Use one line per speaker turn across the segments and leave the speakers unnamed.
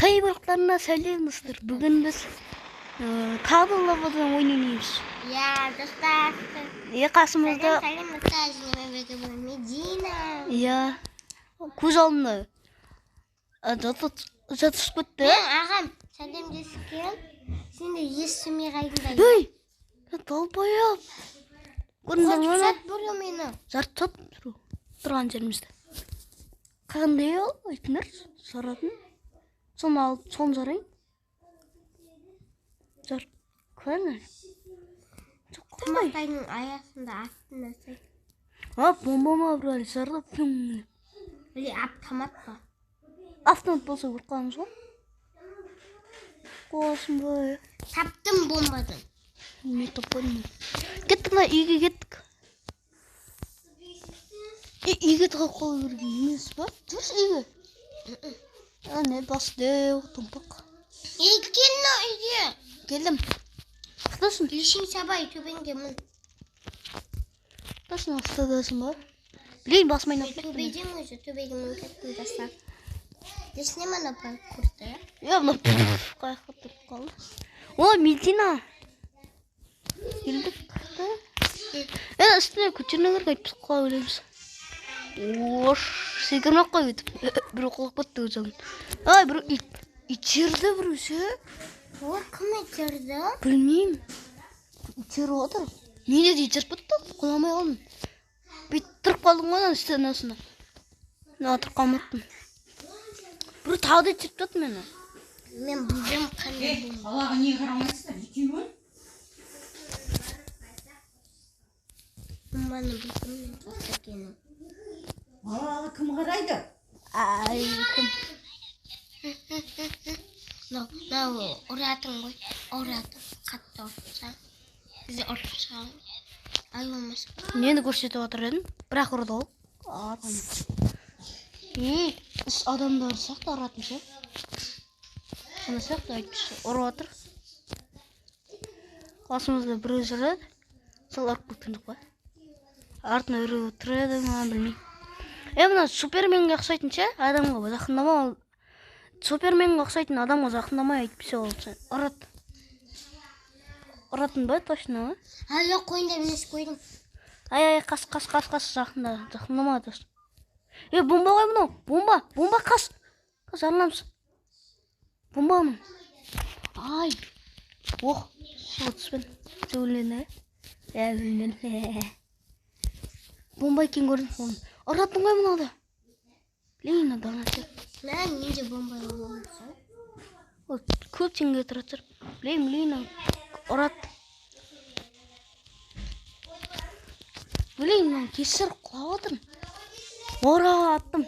Қайбірлықтарына сәлем достар. Бүгін біз Кабл Лабадан ойын ойнаймыз.
Я достар.
Қасымызда
Сәлем достар. Медина.
Я көз алдында жатып кетті.
Мен ағам сәлем дескен. Сен де естімей қайдың.
Ей, толпайып. Көріндің
Қот
мұны?
сәт бұры мені.
Жартып тұрған жерімізді. Қандай ол? Айтыңдар, саратын. Соны алып, соны жарайын. Жар, көрінер.
Тамақтайдың аясында астында сәт.
Бомбама бір жарды.
Или автомат па?
Автомат болса ұрқанымыз ғой. Қосын бай.
Таптым бомбадан.
Не топоймын. Кеттік мына үйге кеттік. Үйге тығып қол көрген емес ба? Жүрс үйге. Не басты томпақ.
Келді үйге.
Келдім. Қытасың?
Үйшін сабай төбенге мұн.
Қытасың астадасың ба? Білейін басмайын ап кеттім.
Төбеден өзі төбеге мұн кеттім жасап. Десіне мана па көрді?
Мына қайқы тұрып қалды. О, Медина. Келдік. Үстіне көтеріне кіріп қайтып қала білеміз. Ош, секірмек қой өтіп. Бір оқылық бітті өзің. Ай, бір иттерді бір өсе.
О, кім етерді?
Білмеймін. Итер отыр. Менде де итер бітті. Құламай қалдым. Бүйтіп тұрып қалдым ғой үстіне осында. Отырып қалматтым. Бір тағы да итер бітті мені.
Мен білдім қандай бұл.
Балаға не қарамайсыздар, екеуі?
Бомбаны білдім мен қосакенің.
Балаға кім қарайды?
Ай, кім?
Ұратың ғой, ұратың қатты ұртса. Бізде ұртса. Ай болмаса.
Нені көрсетіп отыр едім, бірақ ұрды ол. Үш адамдар сияқты ұратын ше. Соны сияқты айтпышы, ұрып отыр. Қасымызда біреу жүреді, сол ұрып көктіндік қой. Артына біреу тұрады ма, білмеймін. Мына Суперменге ұқсайтын ше, адамға жақындама. Суперменге ұқсайтын адамға жақындамай айтпышы ол ше. Ұратын ба, точно ма?
Жоқ, қойында мінес қойдың.
Ай, қас, жақындама дос. Бомба ғой мұнау, бомба қас. Қас, арламыз. Бомба мұн. Ай, оқ, суға түспен. Сөйлені. Өлінен. Бомба екен көрдің. Ұратын ғой мұнауды. Білейін адағына сеп.
Мен менде бомба болмаса.
Көп теңге тұратыр. Білейін. Ұрат. Білейін, кесір құлап отырын. Аттым.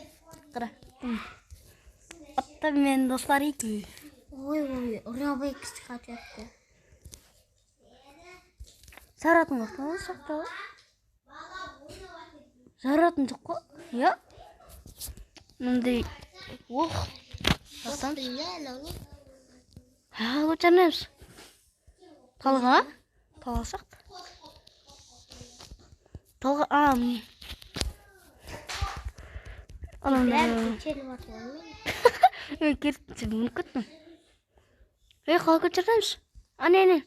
Қыра. Аттым мен достар екен.
Ой, ұрабай кісі қатықты.
Саратын қақтан сақтау. Жаратын жоқ қой. Я? Мындай. Ох. Жастан. Көтерінеміз. Талға? Таласақ. Талға, міне.
Бәрі көтеріп атылған мен.
Кертінші мұны күттім. Қалай көтерінеміз? Не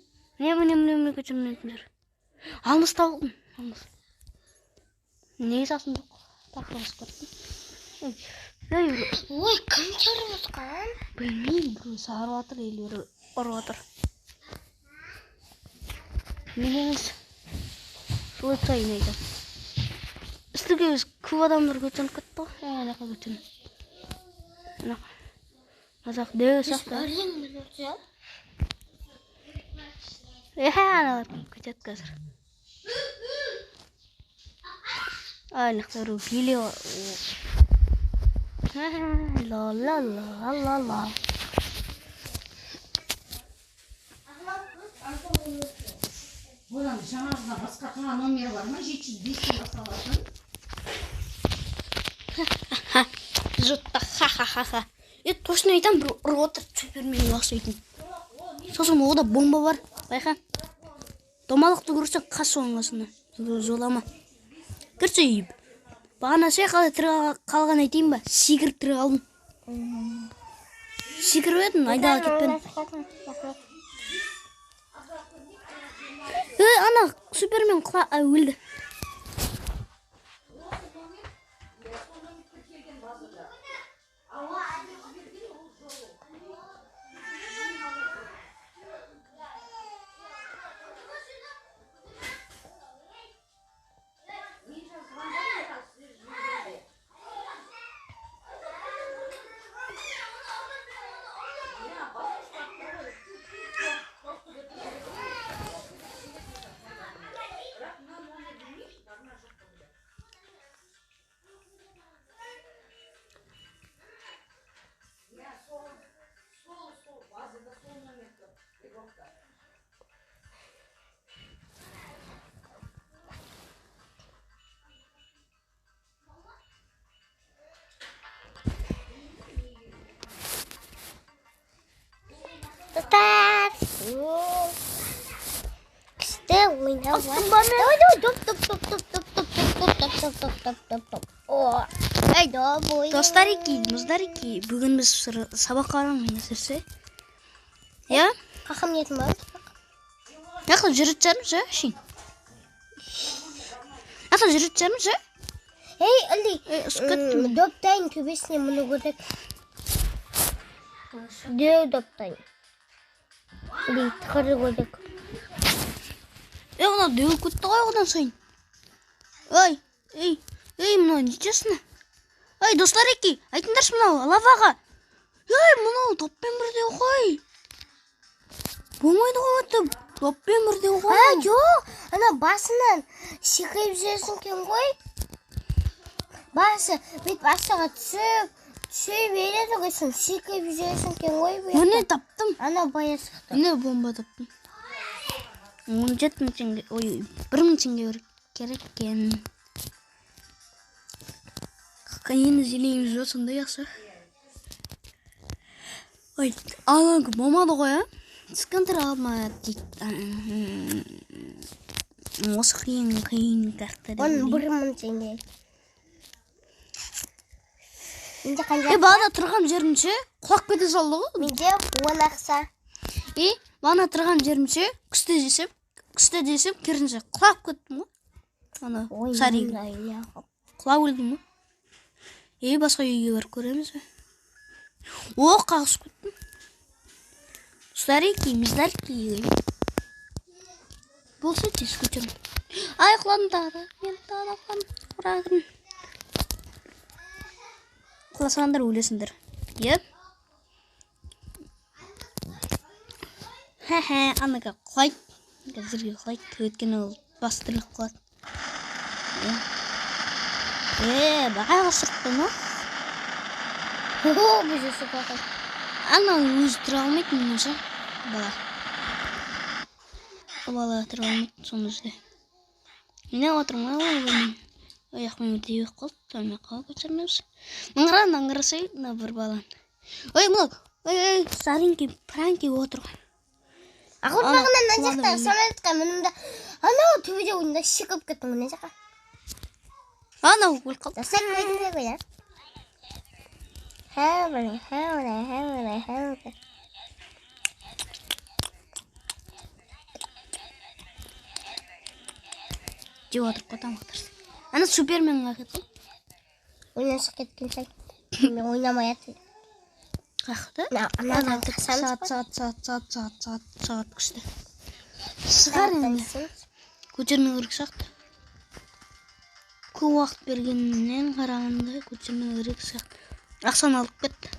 көтерінеміз. Алмыз тауылдым. Неге сасын жоқ? Тақырғыз көрттім.
Ой, кім көріп отқан?
Білмеймін, біреу сарып атыр, елері ұрып атыр. Меніңіз солай тайын айтам. Үстіге өз көп адамдар көтерініп кетті ғой. Анақа көтерін. Азақ дөу сақты.
Өрлең бір өтсе?
Аналар көтерді қазір. Нақтару келе бар. Ла-ла-ла-ла-ла.
Одан жаңағына басқа қана номер бар ма? 705-тен басталатын.
Жұртта ха-ха-ха-ха. Точно айтам, бір ұрып отыр, Суперменге ұқсайтын. Сосын ода бомба бар, байқа. Домалықты көрсең қас соңғасына. Жолама. Көрсе үйіп. Бағана қалай тірі қалған айтайын ба? Секіріп тірі қалдым. секіріп едім, айдаға кетпедім. Ана Супермен өлді.
Достар. Күшті ойнап
Достарики, бүгін біз сабаққа барамыз десе. Я?
Қақым нетім бар?
Яқын жүріттерім жа, шин. Яқын жүріттерім жа.
Ей, әлі, доптайын төбесіне мұны көрдік. Дөу доптайын. Әлі, тұқыры көрдік.
Ona дөу күтті ғой одан сайын. Ей, мынау нечесіні? Достар еки, айтындаршы мынау, лаваға. Мынау топпен бірде ғой. Болмайды ғой өтіп, топпен бірде ғой.
Жоқ, ана басынан секіріп жүресің кен ғой. Басы, бет басыға түсе береді ғойсын, секіріп жүресің кен ғой.
Міне таптым.
Ана бая сықты.
Міне бомба таптым. 17.000 теңге, 1.000 теңге керек кен. Енді зелейміз жо, сондай яқсы. Алаңғы болмады ғой, Скандыр алма дейді. Осы қиын қақты.
Оның 1.000 теңге.
Бағана тұрған жерімше құлақ кете салды ғой.
Менде 10 ақса.
Бағана тұрған жерімше күсті десем, керінше құлақ кеттім ғой. Ана сарин. Құлақ өлдім ғой. Басқа үйге барып көреміз бе? Қағыс көттім. Старики, миздарики. Болса тез көтерім. Құладым тағы. Мен тағы құладым. Құласаңдар өлесіңдер. Анаға құлайды. Қазірге құлайды. Өйткені ол бастырылық құлады. Бағаға сұрттың о?
Бұзы сұпақы.
Ана өзі тұра алмайды мұнша. Бала тұра алмайды соны өзде. Мені отырмай олғымен. Аяқпен өтейік қолды. Тәуме қала көтермеміз. Мыңыран аңырасайдына бір балан. Мұнақ. Саринки, пранки отырған.
Ақыр бағынан жақта самолетқа мінімді. Анау төбеде ойында шықып кеттің мұны жаққа.
Анау өл қалды.
Достар көйтінде көйлер. Хәуілі.
Жеп отырып қотам қотарсы. Ана Суперменға кетті.
Ойнасық кеткен сәй. Мен ойнамай атты.
Қақты? Сағат күшті. Сығар енді. Көтерме көрік сақты. Көп уақыт бергеннен қарағанда көтерме көрік сақты. Ақсан алып кетті.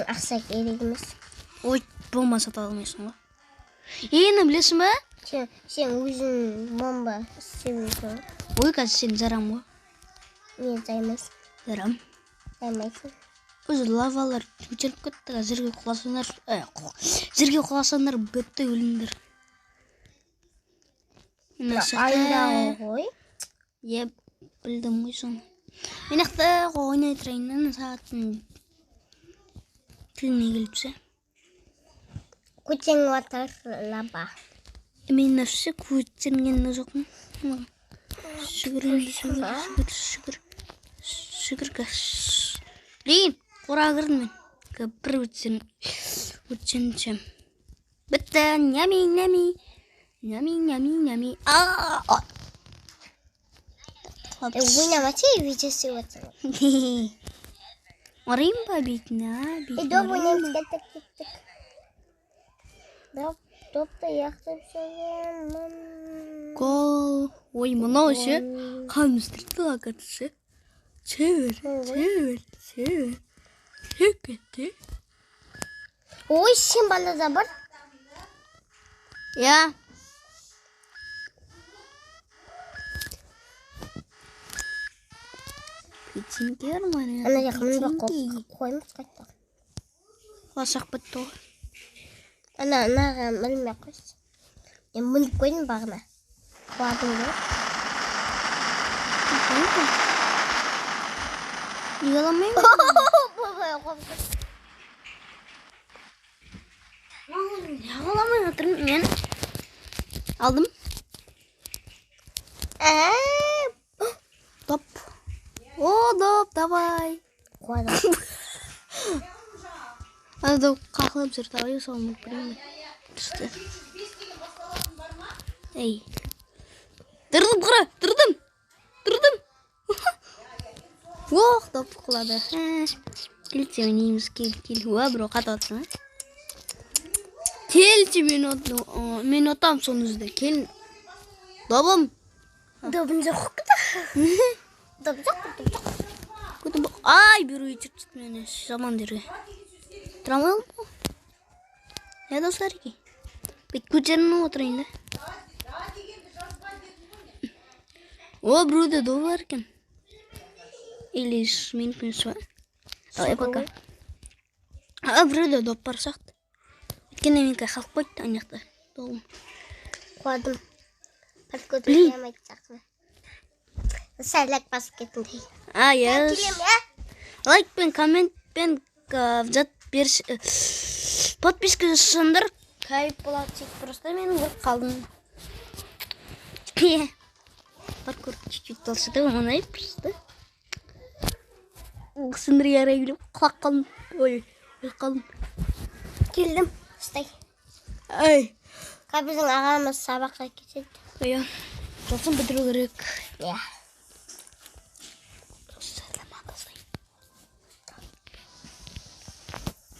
Ақса керек емес.
Бомба сата алмайсың ғой. Ені білесің ба?
Сен өзің бомба істемейсің.
Қазір сен жарам ғой.
Мен займайсың.
Жарам.
Займайсың.
Өзі лавалар көтеріп кетті. Жерге құласандар бөтті өліңдер.
Айдағы ғой.
Білдім ғой соны. Мен ақты ойнай тұрайыннан сағаттың тіліне келіпсе.
Көтен отыр лаба.
Мен нәрсе көтергенді жоқпын. Шүгір. Дейін, қораға кірдім мен. бір өтсеншім. Бітті, нями.
ойнамаса видеосы отыр.
Орайым ба бетіне,
Доп ойнаймыз кеттік. Допты яқтып шығамын.
Гол. Ой, мынау ше, қамыстырды лағатысы. Çevir. Кетті.
Ой, сен балада бар.
Я. Печеньгер мане.
Ана жақын ба қоймыз қайтты.
Ласақ бітті.
Ана білмей қойсы. Мен мүлік қойдым бағына. Қуадың ба?
Ұяламайым. Ұяламай отырмын мен. Алдым. Топ. О, доп, давай.
Қуадым.
Ана доп қақылып жүр, давай соғым өкпіреймін. Түсті. Ей. Тұрдым қыра, тұрдым. Ох, доп құлады. Келте ойнаймыз, кел. Уа, бро, қата отсың, Келте мен отам соныңызды, кел. Добым.
Добын жоқ қыда. Доп жоқ.
Ай, бір өйтіп түтті мені, жаман дерге. Тұрамайым ба? Я достар еке. Бет көтерінің отырайын да. О, біреуде доп бар екен. Или менікпен суа. Давай пока. Біреуде доп бар сақты. Өткенде менікі қалып қойды анаяқта. Добым.
Қуадым. Подкөтіп емайды жақын. Сәлік басып кетіндей.
Я. Лайк пен коммент пен подписка жасаңдар. Кайып болады тек просто мен ұрып қалдым. Паркур чуть-чуть толстый, он просто. Смотри, я реально клакал. Ой, қалдым.
Келдім. Стай.
Ай.
Біздің ағамыз сабаққа кетеді.
Иә. Жоқсын бітіру керек.
Иә.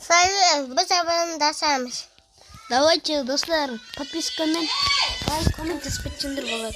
Біз абонындасамыз.
Давайте, достар, подпискамен лайк, коммент, спецтендер болады.